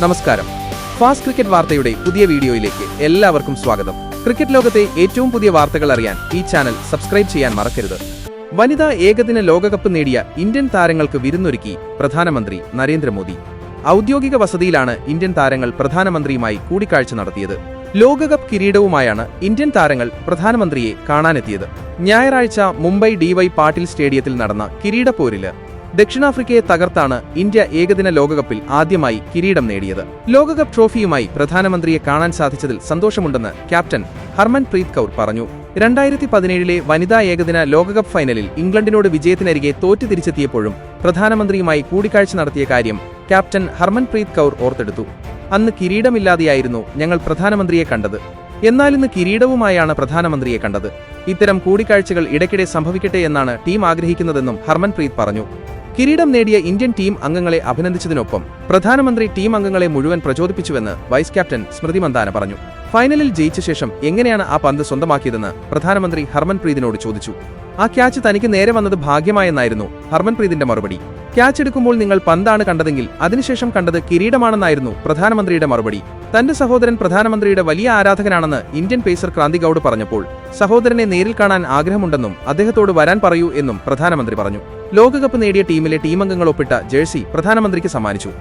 നമസ്കാരം. Fast cricket വാർത്തയുടെ പുതിയ വീഡിയോയിലേക്ക് എല്ലാവർക്കും സ്വാഗതം. ക്രിക്കറ്റ് ലോകത്തെ ഏറ്റവും പുതിയ വാർത്തകൾ അറിയാൻ ഈ ചാനൽ സബ്സ്ക്രൈബ് ചെയ്യാൻ മറക്കരുത്. വനിതാ ഏകദിന ലോകകപ്പ് നേടിയ ഇന്ത്യൻ താരങ്ങൾക്ക് വിരുന്നൊരുക്കി പ്രധാനമന്ത്രി നരേന്ദ്രമോദി. ഔദ്യോഗിക വസതിയിലാണ് ഇന്ത്യൻ താരങ്ങൾ പ്രധാനമന്ത്രിയുമായി കൂടിക്കാഴ്ച നടത്തിയത്. ലോകകപ്പ് കിരീടവുമായാണ് ഇന്ത്യൻ താരങ്ങൾ പ്രധാനമന്ത്രിയെ കാണാനെത്തിയത്. ഞായറാഴ്ച മുംബൈ DY പാട്ടീൽ സ്റ്റേഡിയത്തിൽ നടന്ന കിരീടപ്പോരില് ദക്ഷിണാഫ്രിക്കയെ തകർത്താണ് ഇന്ത്യ ഏകദിന ലോകകപ്പിൽ ആദ്യമായി കിരീടം നേടിയത്. ലോകകപ്പ് ട്രോഫിയുമായി പ്രധാനമന്ത്രിയെ കാണാൻ സാധിച്ചതിൽ സന്തോഷമുണ്ടെന്ന് ക്യാപ്റ്റൻ ഹർമൻപ്രീത് കൗർ പറഞ്ഞു. 2017 വനിതാ ഏകദിന ലോകകപ്പ് ഫൈനലിൽ ഇംഗ്ലണ്ടിനോട് വിജയത്തിനരികെ തോറ്റു തിരിച്ചെത്തിയപ്പോഴും പ്രധാനമന്ത്രിയുമായി കൂടിക്കാഴ്ച നടത്തിയ കാര്യം ക്യാപ്റ്റൻ ഹർമൻപ്രീത് കൗർ ഓർത്തെടുത്തു. അന്ന് കിരീടമില്ലാതെയായിരുന്നു ഞങ്ങൾ പ്രധാനമന്ത്രിയെ കണ്ടത്. എന്നാലിന്ന് കിരീടവുമായാണ് പ്രധാനമന്ത്രിയെ കണ്ടത്. ഇത്തരം കൂടിക്കാഴ്ചകൾ ഇടയ്ക്കിടെ സംഭവിക്കട്ടെ എന്നാണ് ടീം ആഗ്രഹിക്കുന്നതെന്നും ഹർമൻപ്രീത് പറഞ്ഞു. കിരീടം നേടിയ ഇന്ത്യൻ ടീം അംഗങ്ങളെ അഭിനന്ദിച്ചതിനൊപ്പം പ്രധാനമന്ത്രി ടീം അംഗങ്ങളെ മുഴുവൻ പ്രചോദിപ്പിച്ചുവെന്ന് വൈസ് ക്യാപ്റ്റൻ സ്മൃതി മന്ദാന പറഞ്ഞു. ഫൈനലിൽ ജയിച്ച ശേഷം എങ്ങനെയാണ് ആ പന്ത് സ്വന്തമാക്കിയതെന്ന് പ്രധാനമന്ത്രി ഹർമൻപ്രീതിനോട് ചോദിച്ചു. ആ ക്യാച്ച് തനിക്ക് നേരെ വന്നത് ഭാഗ്യമായെന്നായിരുന്നു ഹർമൻപ്രീതിന്റെ മറുപടി. ക്യാച്ച് എടുക്കുമ്പോൾ നിങ്ങൾ പന്താണ് കണ്ടതെങ്കിൽ അതിനുശേഷം കണ്ടത് കിരീടമാണെന്നായിരുന്നു പ്രധാനമന്ത്രിയുടെ മറുപടി. തന്റെ സഹോദരൻ പ്രധാനമന്ത്രിയുടെ വലിയ ആരാധകനാണെന്ന് ഇന്ത്യൻ പേസർ ക്രാന്തി ഗൌഡ് പറഞ്ഞപ്പോൾ സഹോദരനെ നേരിൽ കാണാൻ ആഗ്രഹമുണ്ടെന്നും അദ്ദേഹത്തോട് വരാൻ പറയൂ എന്നും പ്രധാനമന്ത്രി പറഞ്ഞു. ലോകകപ്പ് നേടിയ ടീമിലെ ടീമംഗങ്ങൾ ഒപ്പിട്ട ജേഴ്സി പ്രധാനമന്ത്രിക്ക് സമ്മാനിച്ചു.